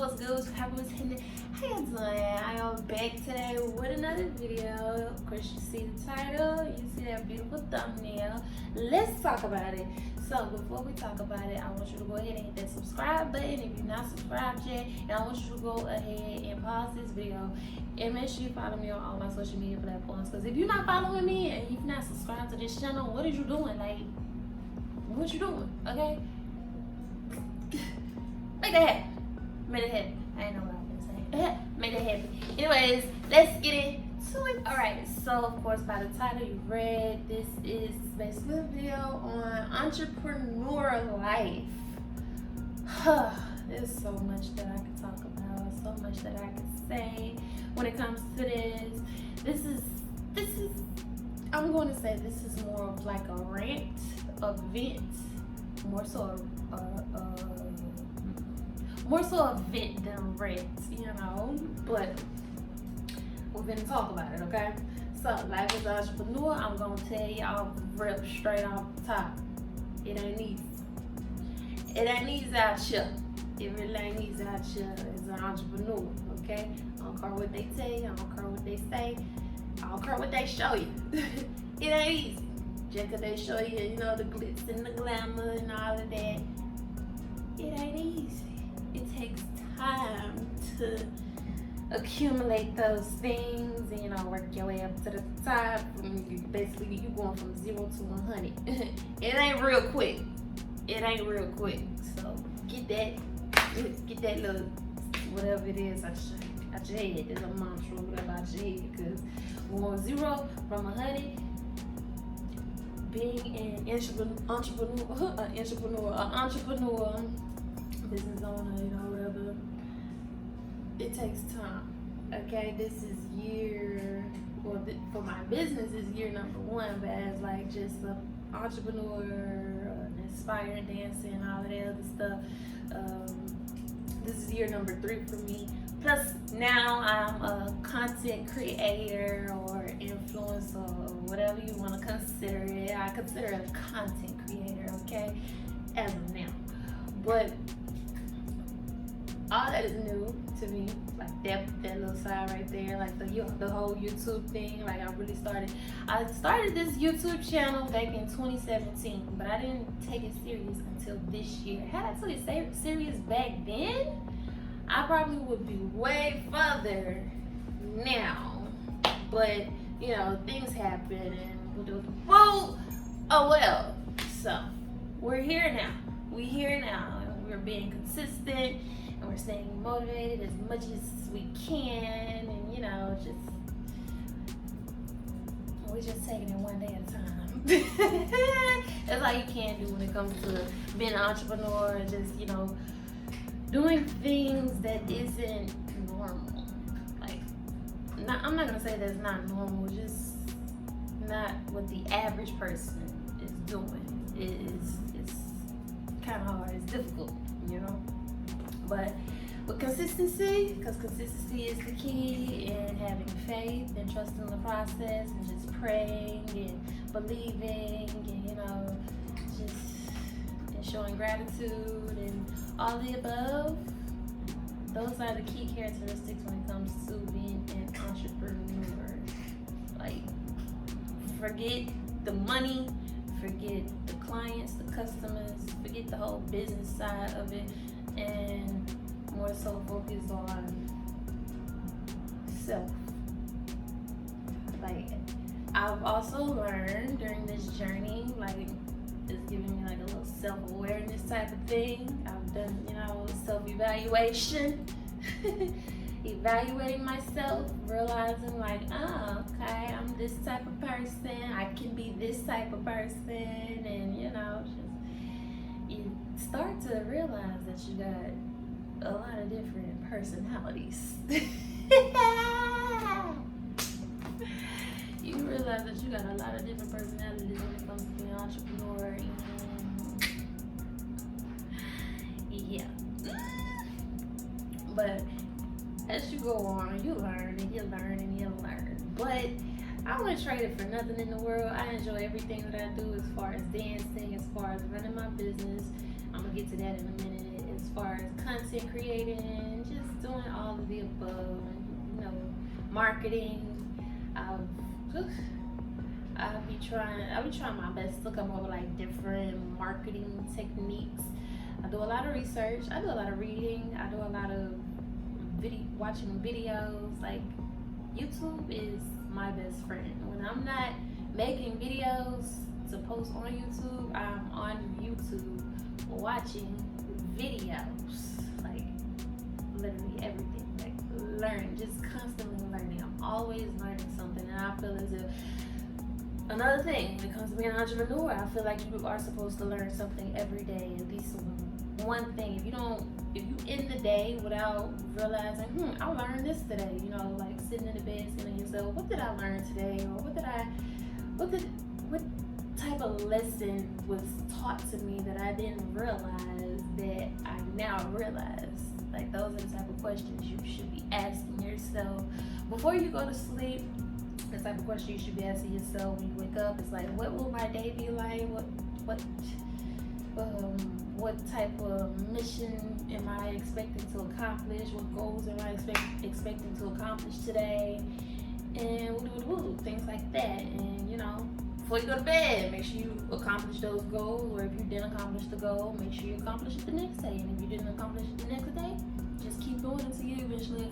what's good, what's happening, what's hitting? How y'all doing? I am back today with another video. Of course, you see the title, you see that beautiful thumbnail. Let's talk about it. So before we talk about it, I want you to go ahead and hit that subscribe button if you're not subscribed yet. And I want you to go ahead and pause this video and make sure you follow me on all my social media platforms. Because if you're not following me and you're not subscribed to this channel, what are you doing? Like, what you doing? Okay? Make that happen. Make it happen. I ain't know what I was gonna say. Make that happen. Anyways, let's get into it. Alright, so of course by the title you read, this is basically a video on entrepreneur life. There's so much that I can talk about, so much that I can say when it comes to this. This is I'm going to say this is more of like a rant, a vent, more so a vent than rant, you know, but we're gonna talk about it, okay? So, life as an entrepreneur, I'm gonna tell y'all rip straight off the top. It ain't easy. It ain't easy out here. It really ain't easy out here as an entrepreneur, okay? I don't care what they tell you, I don't care what they say, I don't care what they show you. It ain't easy. Just cause they show you, you know, the glitz and the glamour and all of that, it ain't easy. It takes time to accumulate those things and, you know, work your way up to the top. Basically, you going from 0 to 100. It ain't real quick. It ain't real quick. So get that little whatever it is out your head. There's a mantra, whatever out your head. Because going 0 from 100. Being an entrepreneur, business owner, you know, whatever, it takes time. Okay, this is for my business is year number 1, but as like just an entrepreneur, inspiring dancer and all of that other stuff, this is year number 3 for me. Plus now I'm a content creator or influencer or whatever you want to consider it. I consider it a content creator, okay, as of now. But all that is new to me, like that little side right there, like the whole YouTube thing. Like I started this YouTube channel back in 2017, but I didn't take it serious until this year. Had I took it serious back then, I probably would be way further now. But you know, things happen and oh well. So we're here now. And we're being consistent and we're staying motivated as much as we can, and you know, we're just taking it one day at a time. That's all you can do when it comes to being an entrepreneur, and just, you know, doing things that isn't normal. Like, I'm not gonna say that's not normal, just not what the average person is doing. It's kind of hard, it's difficult, you know. But with consistency, because consistency is the key, and having faith and trusting the process and just praying and believing and, you know, just and showing gratitude and all the above, those are the key characteristics when it comes to being an entrepreneur. Like, forget the money, forget the clients, the customers, forget the whole business side of it, and more so focus on self. Like, I've also learned during this journey, like, it's giving me like a little self-awareness type of thing. I've done, you know, self-evaluation, evaluating myself, realizing like, oh, okay, I'm this type of person, I can be this type of person, and you know, just you start to realize that you got a lot of different personalities. You realize that you got a lot of different personalities when it comes to being an entrepreneur. Yeah. But as you go on, you learn and you learn and you learn. But I wouldn't trade it for nothing in the world. I enjoy everything that I do as far as dancing, as far as running my business, I'm gonna get to that in a minute. As far as content creating, just doing all of the above, you know, marketing. I'll be trying my best to come up with like different marketing techniques. I do a lot of research. I do a lot of reading. I do a lot of watching videos. Like YouTube is my best friend. When I'm not making videos to post on YouTube, I'm on YouTube watching videos. Like literally everything. Like learning, just constantly learning. I'm always learning something, and I feel as if another thing when it comes to being an entrepreneur, I feel like you are supposed to learn something every day, at least one thing. If you end the day without realizing, I learned this today, you know, like sitting in the bed saying to yourself, what did I learn today? Or what type of lesson was taught to me that I didn't realize that I now realize? Like those are the type of questions you should be asking yourself before you go to sleep. The type of question you should be asking yourself when you wake up is like, what will my day be like? What type of mission am I expecting to accomplish? What goals am I expecting to accomplish today? And things like that. And you know, before you go to bed, make sure you accomplish those goals. Or if you didn't accomplish the goal, make sure you accomplish it the next day. And if you didn't accomplish it the next day, just keep going until you eventually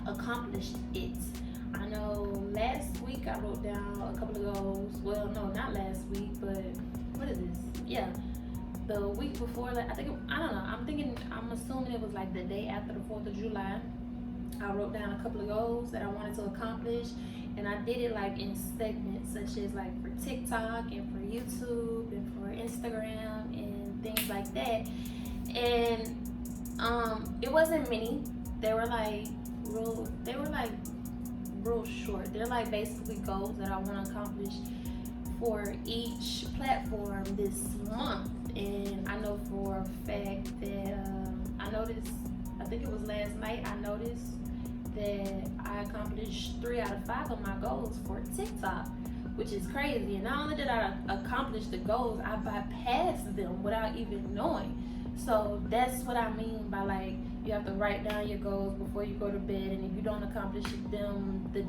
accomplished it. I know last week I wrote down a couple of goals. Well, no, not last week, but what is this? Yeah, the week before that. I don't know. I'm assuming it was like the day after the 4th of July. I wrote down a couple of goals that I wanted to accomplish, and I did it like in segments, such as like for TikTok and for YouTube and for Instagram and things like that. And it wasn't many. They were like real short. They're like basically goals that I want to accomplish for each platform this month. And I know for a fact that I think it was last night, I noticed that I accomplished 3 out of 5 of my goals for TikTok, which is crazy. And not only did I accomplish the goals, I bypassed them without even knowing. So that's what I mean by like, you have to write down your goals before you go to bed, and if you don't accomplish them the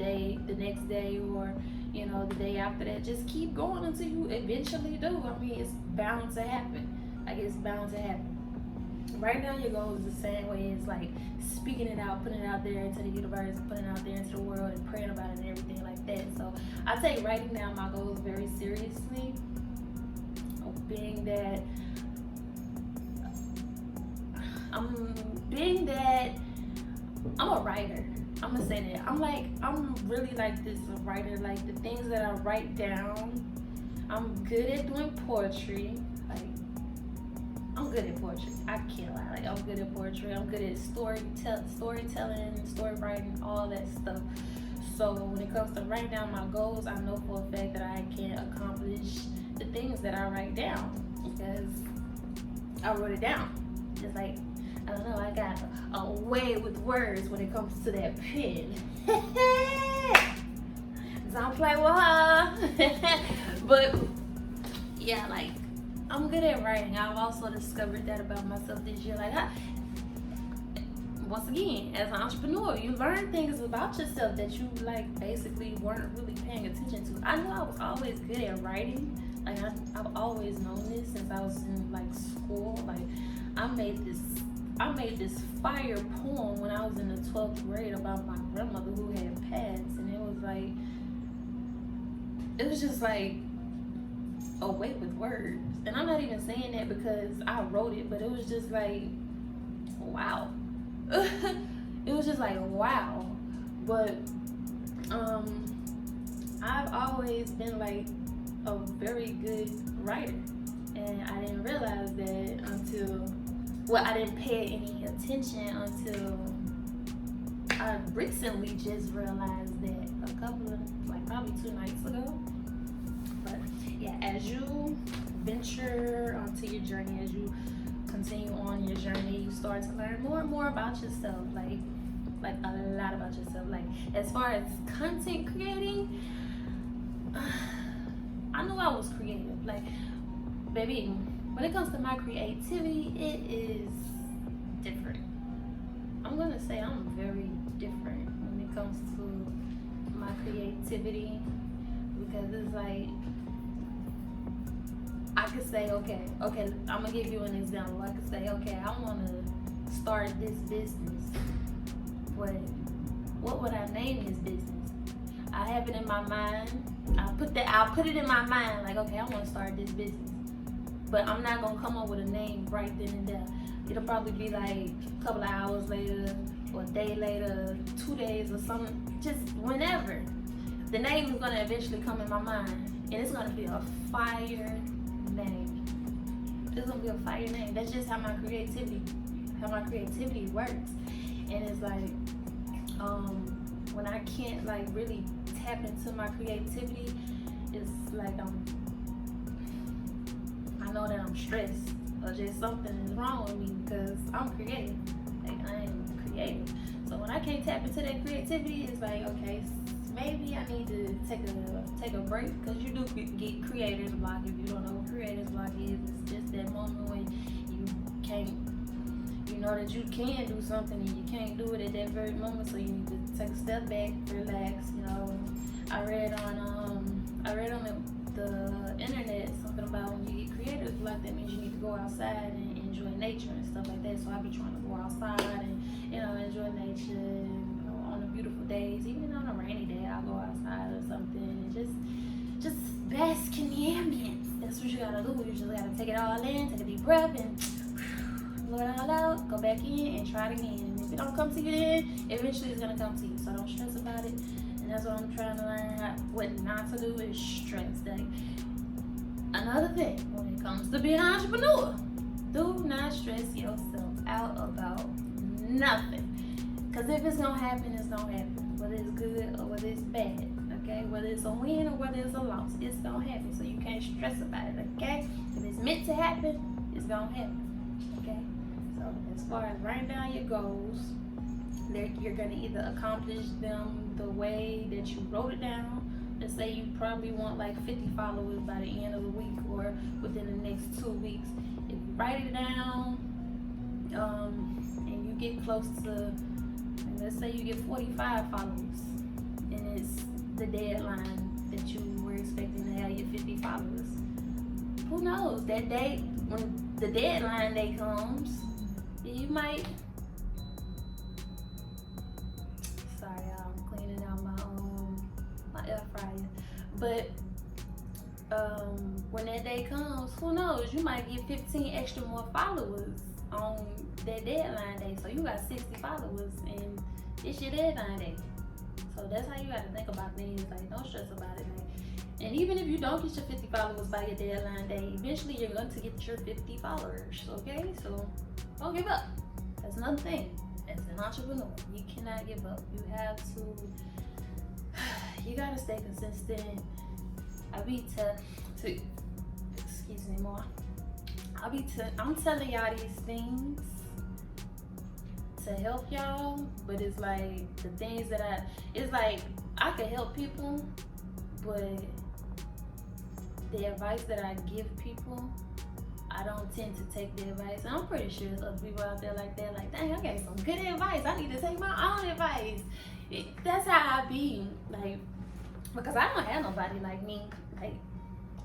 next day, or you know, the day after that, just keep going until you eventually do. I mean, it's bound to happen. Like, it's bound to happen. Writing down your goals is the same way as like speaking it out, putting it out there into the universe, putting it out there into the world, and praying about it and everything like that. So I take writing down my goals very seriously, being that I'm a writer. I'm gonna say that. I'm really like this, a writer. Like the things that I write down, I'm good at doing poetry. Like I'm good at poetry. I can't lie. Like I'm good at poetry. I'm good at storytelling, story writing, all that stuff. So when it comes to writing down my goals, I know for a fact that I can accomplish the things that I write down because I wrote it down. Just like, I don't know, I got a way with words when it comes to that pen. Don't play with her. But yeah, like I'm good at writing. I've also discovered that about myself this year. Like, once again, as an entrepreneur, you learn things about yourself that you like basically weren't really paying attention to. I knew I was always good at writing. Like I've always known this since I was in like school. Like I made this fire poem when I was in the 12th grade about my grandmother who had passed, and it was just like a way with words. And I'm not even saying that because I wrote it, but it was just like, wow. It was just like, wow. But I've always been like a very good writer, and I didn't realize that I didn't pay any attention until I recently just realized that a couple of, like probably 2 nights ago. But yeah, as you venture onto your journey, as you continue on your journey, you start to learn more and more about yourself, like a lot about yourself. Like as far as content creating, I knew I was creative. Like, baby, when it comes to my creativity, it is different. I'm gonna say I'm very different when it comes to my creativity, because it's like, I could say, okay, I'm gonna give you an example. I could say, okay, I wanna start this business, but what would I name this business? I have it in my mind. I'll put it in my mind, like, okay, I wanna start this business. But I'm not gonna come up with a name right then and there. It'll probably be like a couple of hours later, or a day later, 2 days or something, just whenever. The name is gonna eventually come in my mind, and it's gonna be a fire name. It's gonna be a fire name. That's just how my creativity works. And it's like, when I can't like really tap into my creativity, it's like I know that I'm stressed, or just something is wrong with me, because I'm creative. Like, I am creative. So when I can't tap into that creativity, it's like, okay, maybe I need to take a break, because you do get creator's block. If you don't know what creator's block is, it's just that moment when you can't, you know that you can do something and you can't do it at that very moment, so you need to take a step back, relax. You know, I read on the internet something about when you get creator's block, that means you need to go outside and enjoy nature and stuff like that. So I be trying to go outside and, you know, enjoy nature. You know, on the beautiful days, even on a rainy day, I'll go outside or something and just bask in the ambience. That's what you gotta do. You just gotta take it all in, take a deep breath, and blow it all out, go back in and try it again. And if it don't come to you then, eventually it's gonna come to you. So don't stress about it. And that's what I'm trying to learn, what not to do is stress. Like, another thing, when it comes to being an entrepreneur, do not stress yourself out about nothing. Because if it's gonna happen, it's gonna happen. Whether it's good or whether it's bad, okay? Whether it's a win or whether it's a loss, it's gonna happen. So you can't stress about it, okay? If it's meant to happen, it's gonna happen, okay? So as far as writing down your goals, you're gonna either accomplish them the way that you wrote it down. Let's say you probably want like 50 followers by the end of the week or within the next 2 weeks. If you write it down, and you get close to, let's say you get 45 followers, and it's the deadline that you were expecting to have your 50 followers. Who knows? That day, when the deadline day comes, you might. Sorry, I'm cleaning out my air fryer. But when that day comes, who knows? You might get 15 extra more followers on that deadline day. So you got 60 followers, and it's your deadline day. So that's how you got to think about things. Like, don't stress about it. Like, and even if you don't get your 50 followers by your deadline day, eventually you're going to get your 50 followers. Okay, so don't give up. That's another thing. As an entrepreneur, you cannot give up. You have to. You gotta stay consistent. Excuse me more. I'm telling y'all these things to help y'all, but it's like the things that it's like I can help people, but the advice that I give people, I don't tend to take the advice. And I'm pretty sure there's other people out there like that, like, dang, I gave some good advice. I need to take my own advice. That's how I be, like, because I don't have nobody like me. Like,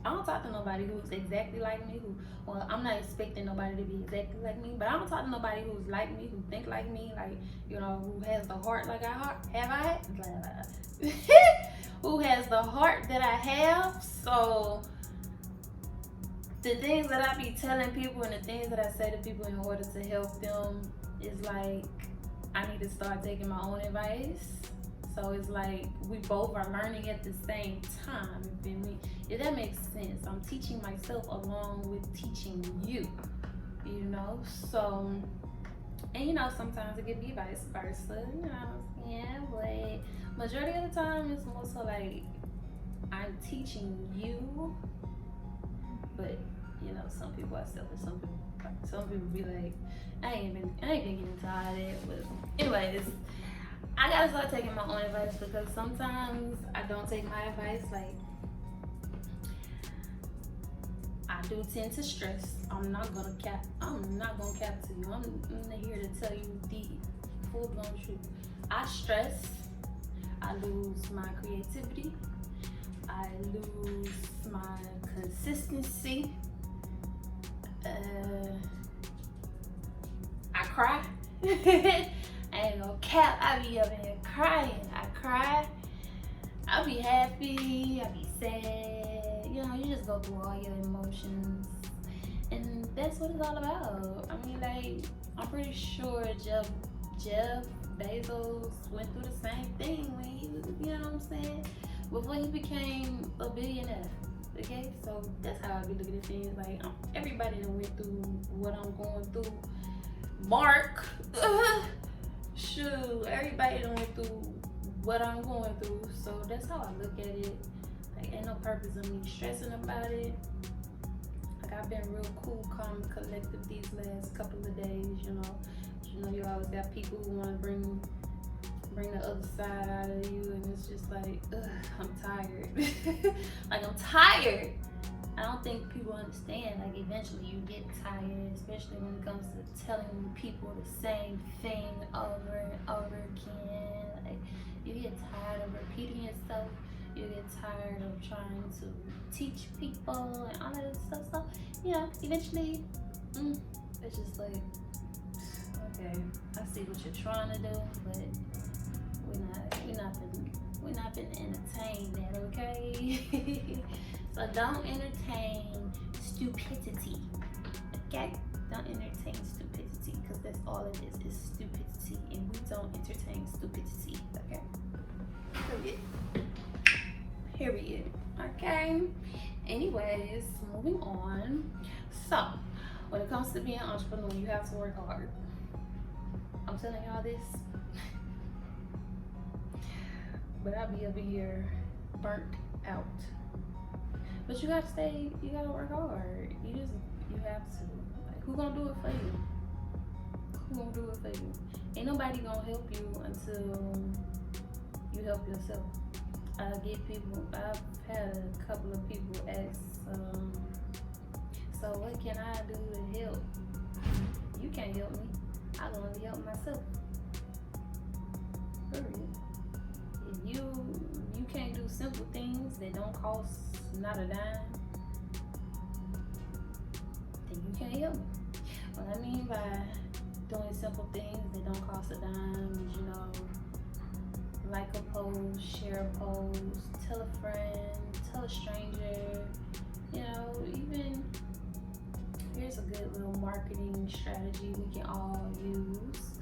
I don't talk to nobody who's exactly like me. Well, I'm not expecting nobody to be exactly like me, but I don't talk to nobody who's like me, who think like me, like, you know, who has the heart like I have. Who has the heart that I have. So the things that I be telling people and the things that I say to people in order to help them is like, I need to start taking my own advice. So it's like we both are learning at the same time. You feel me? If that makes sense. I'm teaching myself along with teaching you. You know? So, and you know, sometimes it can be vice versa. You know? Yeah, but majority of the time it's more so like I'm teaching you. But you know, some people are selfish. Some people be like, I ain't been getting into all that. But anyways, I gotta start taking my own advice, because sometimes I don't take my advice. Like, I do tend to stress. I'm not gonna cap to you. I'm here to tell you the full-blown truth. I stress. I lose my creativity. I lose my consistency. I cry. I ain't gonna cap. I be up in here crying. I cry. I be happy. I be sad. You know, you just go through all your emotions, and that's what it's all about. I mean, like, I'm pretty sure Jeff Bezos went through the same thing when he was, you know what I'm saying, before he became a billionaire. Okay, so that's how I be looking at things. Like, everybody done went through what I'm going through. Mark, shoot, everybody done went through what I'm going through. So that's how I look at it. Like, ain't no purpose of me stressing about it. Like, I've been real cool, calm, collected these last couple of days. You know, you always got people who want to bring the other side out of you, and it's just like, ugh, I'm tired. Like, I'm tired. I don't think people understand. Like, eventually you get tired, especially when it comes to telling people the same thing over and over again. Like, you get tired of repeating yourself. You get tired of trying to teach people and all of that stuff. So, you know, eventually, it's just like, okay, I see what you're trying to do, but we're not been entertain that, okay? So don't entertain stupidity, okay? Don't entertain stupidity, because that's all it is stupidity, and we don't entertain stupidity, okay? Period. Okay. Anyways, moving on. So, when it comes to being an entrepreneur, you have to work hard. I'm telling y'all this. But I'll be over here burnt out. But you gotta work hard. You have to. Like, who gonna do it for you? Who gonna do it for you? Ain't nobody gonna help you until you help yourself. I've had a couple of people ask, so what can I do to help? You can't help me. I can only help myself. Period. If you can't do simple things that don't cost not a dime, then you can't help me. What I mean by doing simple things that don't cost a dime is, you know, like a post, share a post, tell a friend, tell a stranger, you know, even here's a good little marketing strategy we can all use.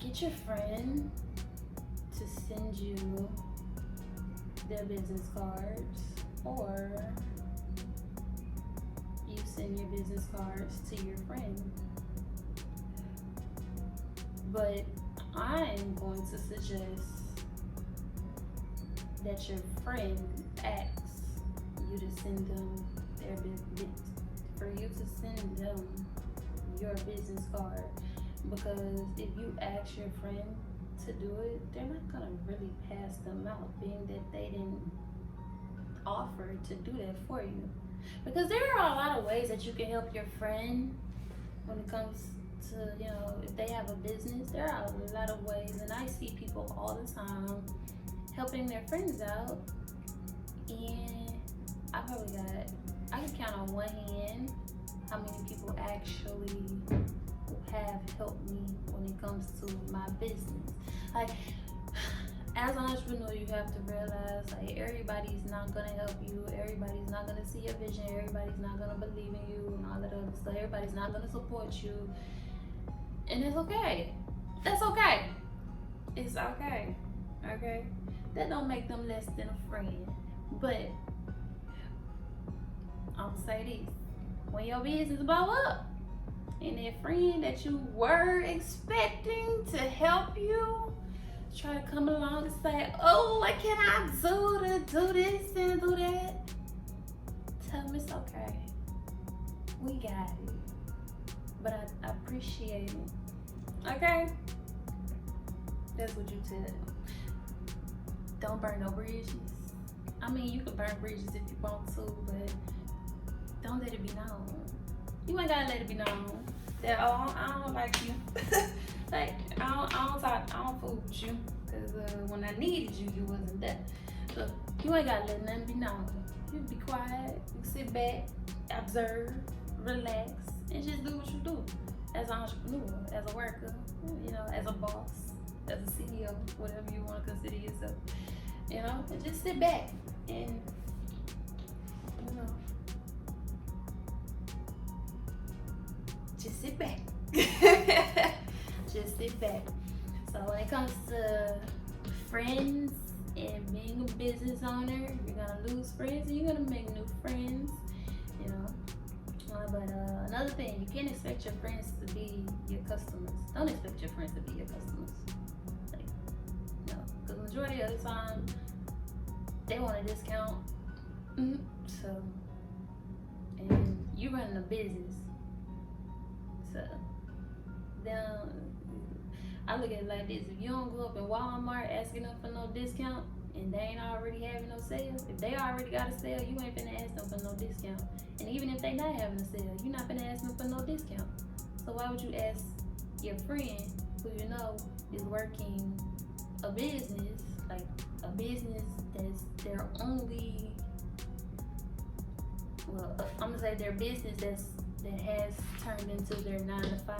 Get your friend to send you their business cards, or you send your business cards to your friend. But I'm going to suggest that your friend asks you to send them for you to send them your business card, because if you ask your friend to do it, they're not gonna really pass them out, being that they didn't offer to do that for you. Because there are a lot of ways that you can help your friend when it comes to, you know, if they have a business. There are a lot of ways, and I see people all the time helping their friends out, and I can count on one hand how many people actually have helped me when it comes to my business. Like, as an entrepreneur, you have to realize, like, everybody's not gonna help you, everybody's not gonna see your vision, everybody's not gonna believe in you and all that other stuff, everybody's not gonna support you, and it's okay. That's okay. It's okay. Okay? That don't make them less than a friend. But I'm gonna say this: when your business blow up, and that friend that you were expecting to help you try to come along and say, oh, what can I do to do this and do that? Tell them it's okay. We got it. But I appreciate it. Okay? That's what you tell them. Don't burn no bridges. I mean, you can burn bridges if you want to, but don't let it be known. You ain't gotta let it be known that, oh, I don't like you. Like, I don't fool with you. Cause when I needed you, you wasn't there. So you ain't gotta let nothing be known. You be quiet, you sit back, observe, relax, and just do what you do. As an entrepreneur, as a worker, you know, as a boss, as a CEO, whatever you want to consider yourself. You know, and just sit back and, you know, just sit back. Just sit back. So when it comes to friends and being a business owner, you're gonna lose friends and you're gonna make new friends, you know. But another thing, you can't expect your friends to be your customers. Don't expect your friends to be your customers. Like, no, because majority of the time, they want a discount. So, and you running a business. So, then I look at it like this: if you don't go up in Walmart asking them for no discount, and they ain't already having no sale, if they already got a sale, you ain't finna ask them for no discount. And even if they not having a sale, you're not finna ask them for no discount. So why would you ask your friend who you know is working a business, like a business that's their only, well, I'm gonna say their business that has turned into their 9 to 5.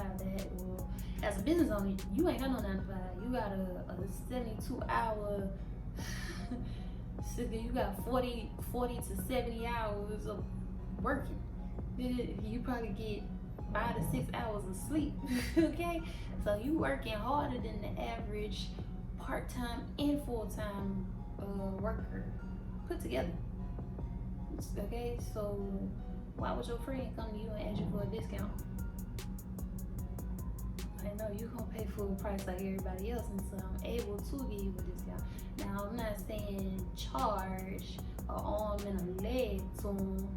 Well, as a business owner, you ain't got no 9 to 5. You got a 72-hour. You got 40 to 70 hours of working. You probably get 5 to 6 hours of sleep. Okay, so you working harder than the average part-time and full-time worker put together. Okay, so why would your friend come to you and ask you for a discount? I know you gonna pay full price like everybody else, and so I'm able to give you a discount. Now I'm not saying charge an arm and a leg to them,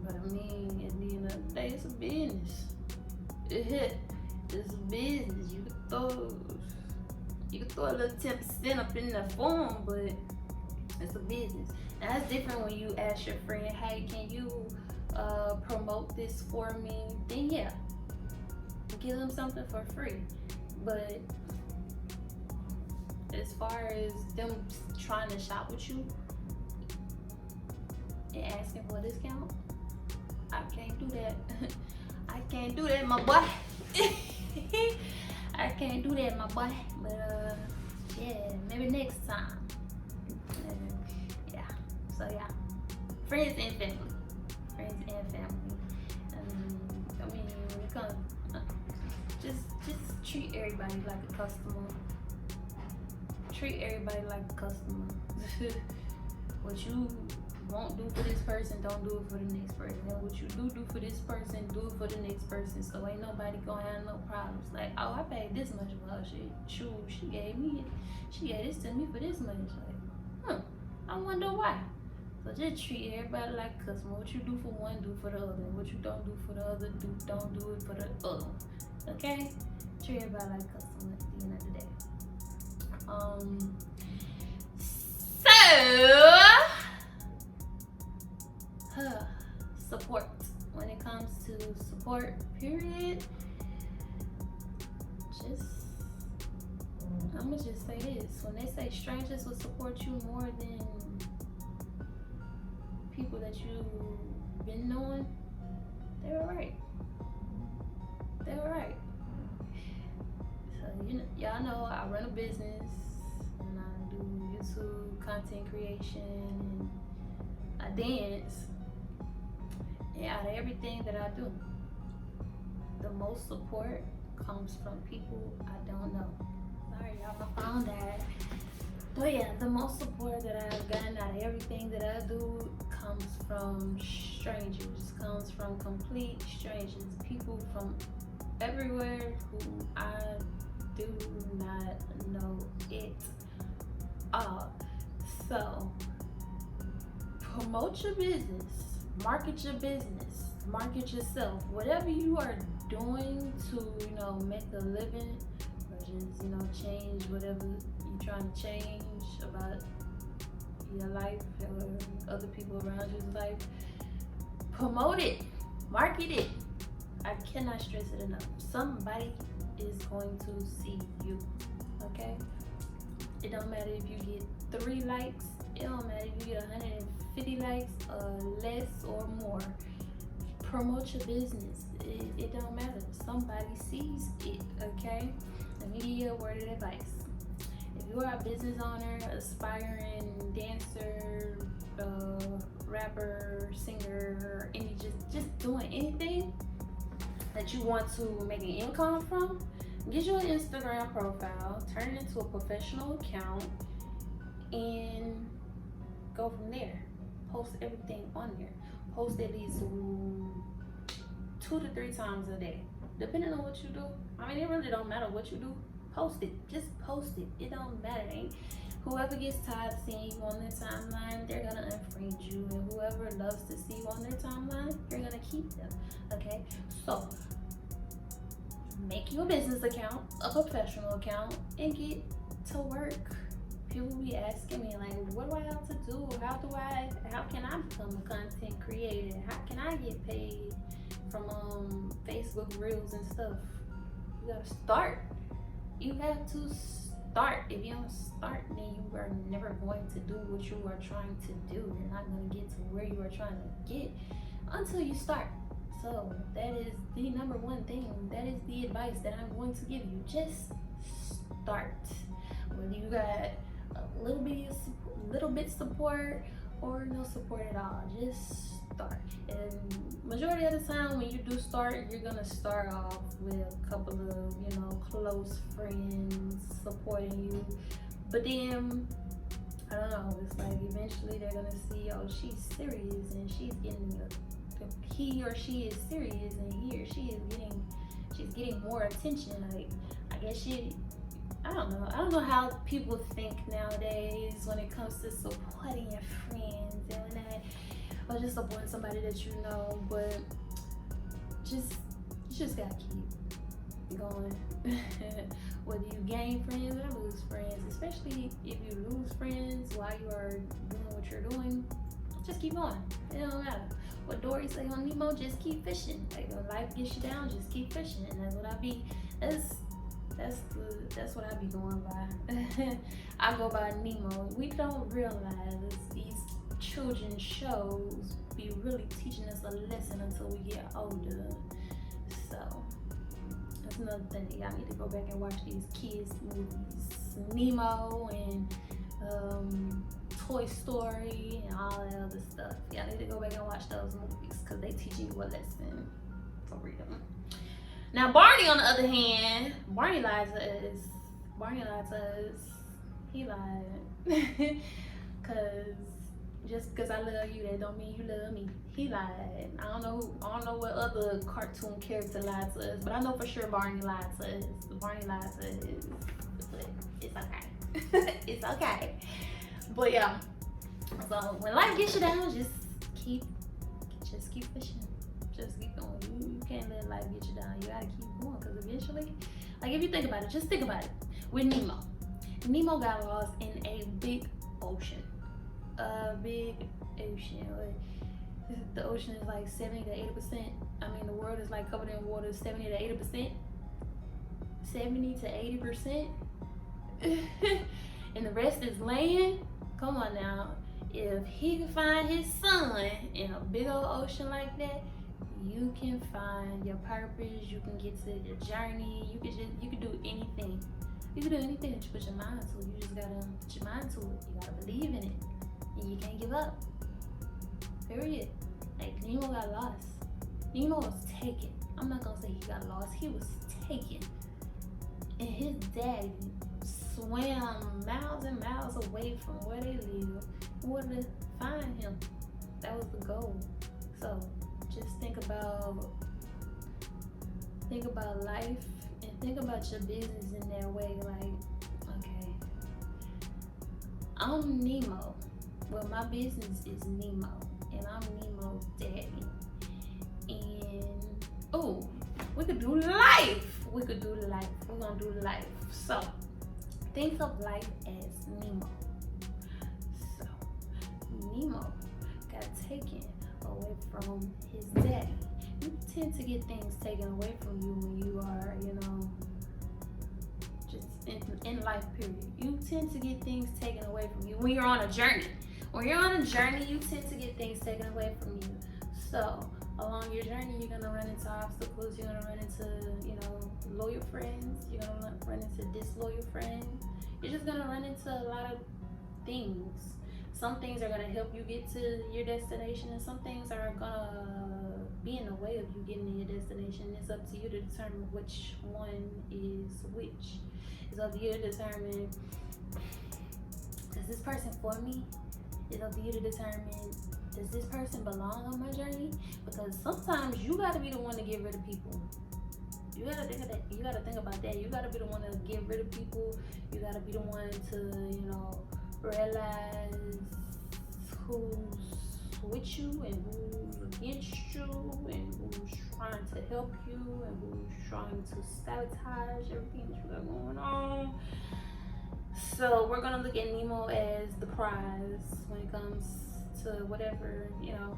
but I mean at the end of the day, it's a business. It's a business. You can throw a little 10% up in the form, but it's a business. Now that's different when you ask your friend, hey, can you promote this for me? Then yeah, give them something for free. But as far as them trying to shop with you and asking for a discount, I can't do that. I can't do that, my boy. I can't do that, my boy. But yeah, maybe next time. Yeah. So yeah, friends and family. Friends and family. I mean, when it comes, just treat everybody like a customer. Treat everybody like a customer. What you won't do for this person, don't do it for the next person. And what you do for this person, do it for the next person. So ain't nobody gonna have no problems. Like, oh, I paid this much for her. She gave this to me for this much. Like, I wonder why. So just treat everybody like a customer. What you do for one, do for the other. What you don't do for the other, don't do it for the other. Okay? Treat everybody like a customer at the end of the day. Support. When it comes to support, period, I'm gonna just say this. When they say strangers will support you more than people that you've been knowing, they were right. They were right. So y'all know I run a business and I do YouTube content creation and I dance. And out of everything that I do, the most support comes from people I don't know. Sorry, y'all, my phone died. But yeah, the most support that I've gotten out of everything that I do comes from strangers, comes from complete strangers, people from everywhere who I do not know it all. So, promote your business, market your business, market yourself. Whatever you are doing to, make a living, or just, change whatever you're trying to change about your life or other people around you's life, promote it, market it. I cannot stress it enough. Somebody is going to see you, okay? It don't matter if you get 3 likes. It don't matter if you get 150 likes, less or more. Promote your business. It don't matter. Somebody sees it, okay? Let me give you a word of advice. If you are a business owner, aspiring dancer, rapper, singer, any just doing anything that you want to make an income from, get you an Instagram profile, turn it into a professional account, and go from there. Post everything on there. Post at least 2 to 3 times a day, depending on what you do. I mean, it really don't matter what you do. Post it. Just post it. It don't matter. Whoever gets tired of seeing you on their timeline, they're gonna unfriend you, and whoever loves to see you on their timeline, you're gonna keep them. Okay, so make you a business account, a professional account, and get to work. People be asking me like, what do I have to do? How can I become a content creator? How can I get paid from Facebook Reels and stuff? You gotta start. You have to start. If you don't start, then you are never going to do what you are trying to do. You're not going to get to where you are trying to get until you start. So that is the number one thing. That is the advice that I'm going to give you. Just start. Whether you got a little bit support or no support at all, just start. And majority of the time when you do start, you're gonna start off with a couple of close friends supporting you, but then I don't know, it's like eventually they're gonna see, oh, she's serious and she's getting he or she is serious and he or she is getting more attention. Like, I guess I don't know how people think nowadays when it comes to supporting your friends and that, or just supporting somebody that you know, but you just gotta keep going. Whether you gain friends or lose friends, especially if you lose friends while you are doing what you're doing, just keep going. It don't matter. What Dory say on Nemo, just keep fishing. Like, when life gets you down, just keep fishing. And that's what that's what I be going by. I go by Nemo. We don't realize these children's shows be really teaching us a lesson until we get older. So that's another thing. Y'all need to go back and watch these kids movies, Nemo and Toy Story and all that other stuff. Y'all need to go back and watch those movies because they teaching you a lesson for real. Now Barney, on the other hand, Barney lied to us. He lied. Cause just because I love you, that don't mean you love me. He lied. I don't know what other cartoon character lied to us, but I know for sure Barney lied to us. Barney lied to us, but it's okay. It's okay. But yeah, so when life gets you down, just keep fishing. Just keep going. You can't let life get you down. You gotta keep going, because eventually, like, if you think about it, just think about it. With Nemo got lost in a big ocean. The ocean is like 70 to 80%. I mean, the world is like covered in water 70 to 80%. 70 to 80%. And the rest is land. Come on now. If he can find his son in a big old ocean like that, you can find your purpose. You can get to your journey. You can do anything. You can do anything that you put your mind to. You just gotta put your mind to it. You gotta believe in it. And you can't give up. Period. Like, Nemo got lost. Nemo was taken. I'm not gonna say he got lost. He was taken. And his daddy swam miles and miles away from where they live in order to find him. That was the goal. So just think about life and think about your business in that way. Like, okay, I'm Nemo. Well, my business is Nemo, and I'm Nemo's daddy. And we could do life. We're gonna do life. So think of life as Nemo. So Nemo got taken away from his daddy. You tend to get things taken away from you when you are, you know, just in life, period. You tend to get things taken away from you when you're on a journey. When you're on a journey, you tend to get things taken away from you. So along your journey, you're gonna run into obstacles. You're gonna run into, you know, loyal friends. You're gonna run into disloyal friends. You're just gonna run into a lot of things. Some things are gonna help you get to your destination, and some things are gonna be in the way of you getting to your destination. It's up to you to determine which one is which. It's up to you to determine, is this person for me? It's up to you to determine, does this person belong on my journey? Because sometimes you gotta be the one to get rid of people. You gotta think of that. You gotta think about that. You gotta be the one to get rid of people. You gotta be the one to, you know, realize who's with you and who's against you and who's trying to help you and who's trying to sabotage everything that you got going on. So we're gonna look at Nemo as the prize when it comes to whatever, you know,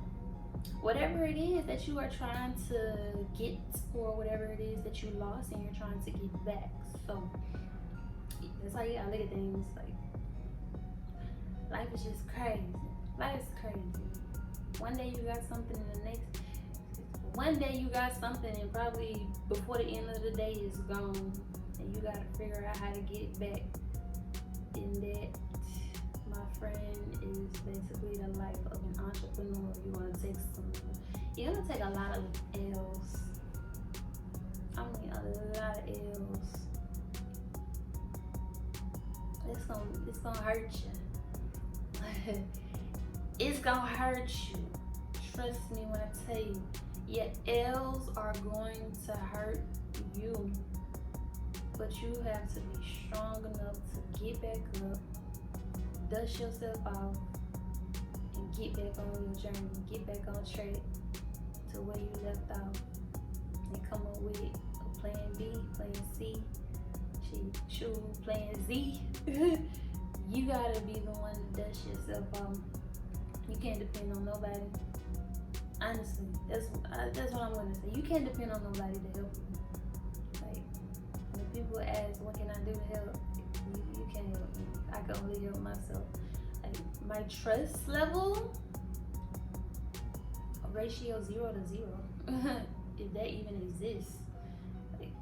whatever it is that you are trying to get, or whatever it is that you lost and you're trying to get back. So that's how you gotta look at things. Like, life is just crazy. Life is crazy. One day you got something, and the next one day you got something, and probably before the end of the day is gone, and you gotta figure out how to get it back. And that, my friend, is basically the life of an entrepreneur. You're gonna take a lot of L's. I mean, a lot of L's. It's gonna hurt you. It's gonna hurt you. Trust me when I tell you. Your L's are going to hurt you. But you have to be strong enough to get back up, dust yourself off, and get back on your journey. Get back on track to where you left off. And come up with a plan B, plan C, choose plan Z. You gotta be the one to dust yourself off. You can't depend on nobody. Honestly, that's what I'm gonna say. You can't depend on nobody to help you. Like, when people ask, what can I do to help? You can't help me. I can only help myself. Like, my trust level, a ratio 0 to 0, if that even exists. Like,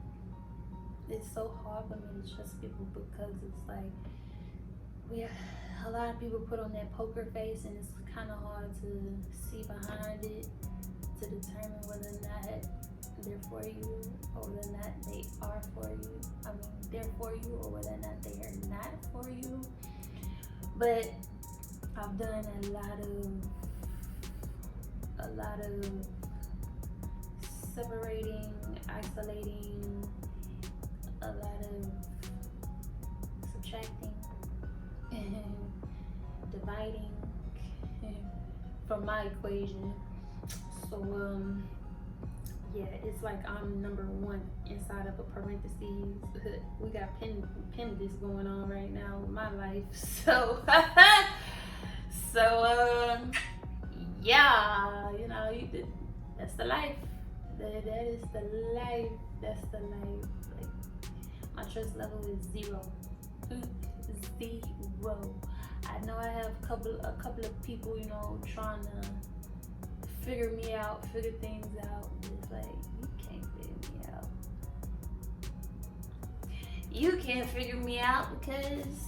it's so hard for me to trust people because it's like, a lot of people put on that poker face, and it's kind of hard to see behind it to determine whether or not they're for you or whether or not they are for you. I mean, they're for you or whether or not they are not for you. But I've done a lot of separating, isolating, a lot of subtracting, dividing from my equation. So yeah, it's like I'm number one inside of a parentheses. We got appendix going on right now with my life. So yeah, you know, that's the life. That is the life. That's the life. Like, my trust level is 0. 0. I know I have a couple of people, you know, trying to figure me out, figure things out. It's like, you can't figure me out. You can't figure me out because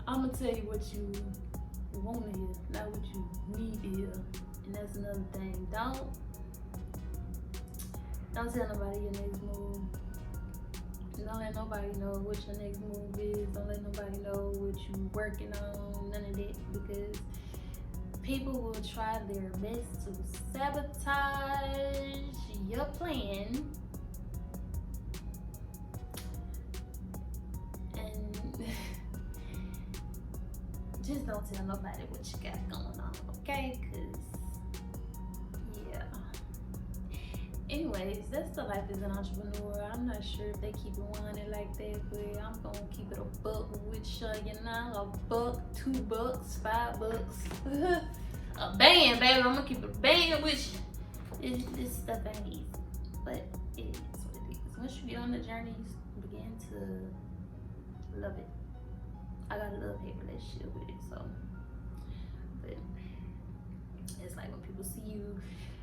I'm gonna tell you what you want to hear, not what you need to hear. And that's another thing. Don't tell nobody your next move. Don't let nobody know what your next move is. Don't let nobody know what you're working on. None of that, because people will try their best to sabotage your plan. And just don't tell nobody what you got going on, okay? Because, yeah. anyways, that's the life as an entrepreneur. I'm not sure if they keep it winding like that, but I'm gonna keep it a buck with you, you know, a buck, $2, $5. A band, baby. I'm gonna keep it a band with you. This stuff ain't easy, but it is what it is. Once you get on the journey, you begin to love it. I got a love-hate relationship with it, so. But it's like when people see you,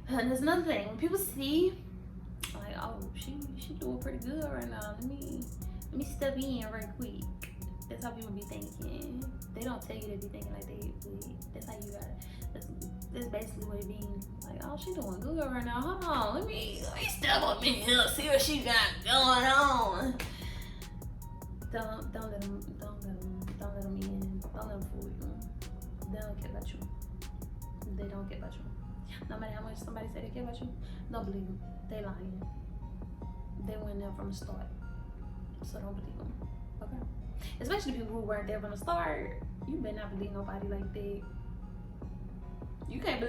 and there's another thing, when people see, like, oh, she doing pretty good right now. Let me step in right quick. That's how people be thinking. They don't tell you they be thinking like they, but that's how you got it. That's basically what it means. Like, oh, she doing good right now. Hold on, let me step up in here, see what she got going on. Don't let them in. Don't let them fool you. They don't care about you. They don't care about you. No matter how much somebody say they care about you, don't believe them. They lying. They weren't there from the start, so don't believe them. Okay? Especially people who weren't there from the start. You better not believe nobody like that. You can't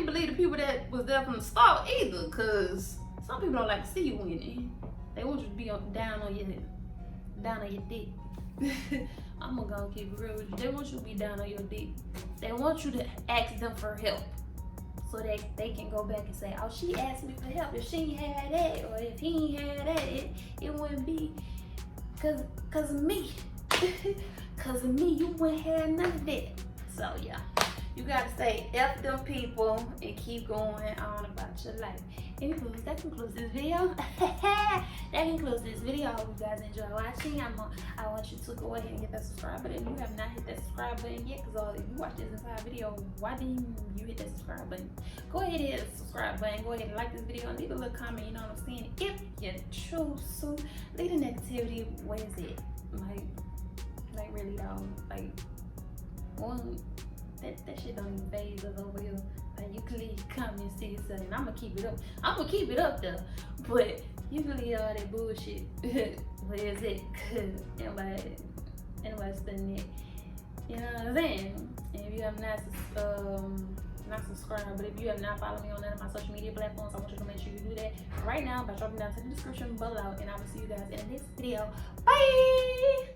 believe the people that was there from the start either, cause some people don't like to see you winning. They want you to be down on your dick. I'm gonna go keep it real with you. They want you to be down on your dick. They want you to ask them for help, so that they can go back and say, oh, she asked me for help. If she ain't had that, or if he ain't had that, it wouldn't be cause of me. Cause of me, you wouldn't have none of that. So yeah, you gotta say F them people and keep going on about your life. Anyways, that concludes this video. I hope you guys enjoy watching. I want you to go ahead and hit that subscribe button. If you have not hit that subscribe button yet, because if you watch this entire video, why didn't you hit that subscribe button? Go ahead and hit the subscribe button. Go ahead and like this video and leave a little comment, you know what I'm saying? If you choose to. Leave the negativity, where is it? Like really though, like one that shit don't even phase us over here. Like you can leave comments, see something. I'm gonna keep it up. I'm gonna keep it up there, but you can leave all that bullshit. Where is it? Anybody spending it? You know what I'm saying? And if you have not subscribed, but if you have not followed me on none of my social media platforms, I want you to make sure you do that right now by dropping down to the description below. And I will see you guys in the next video. Bye.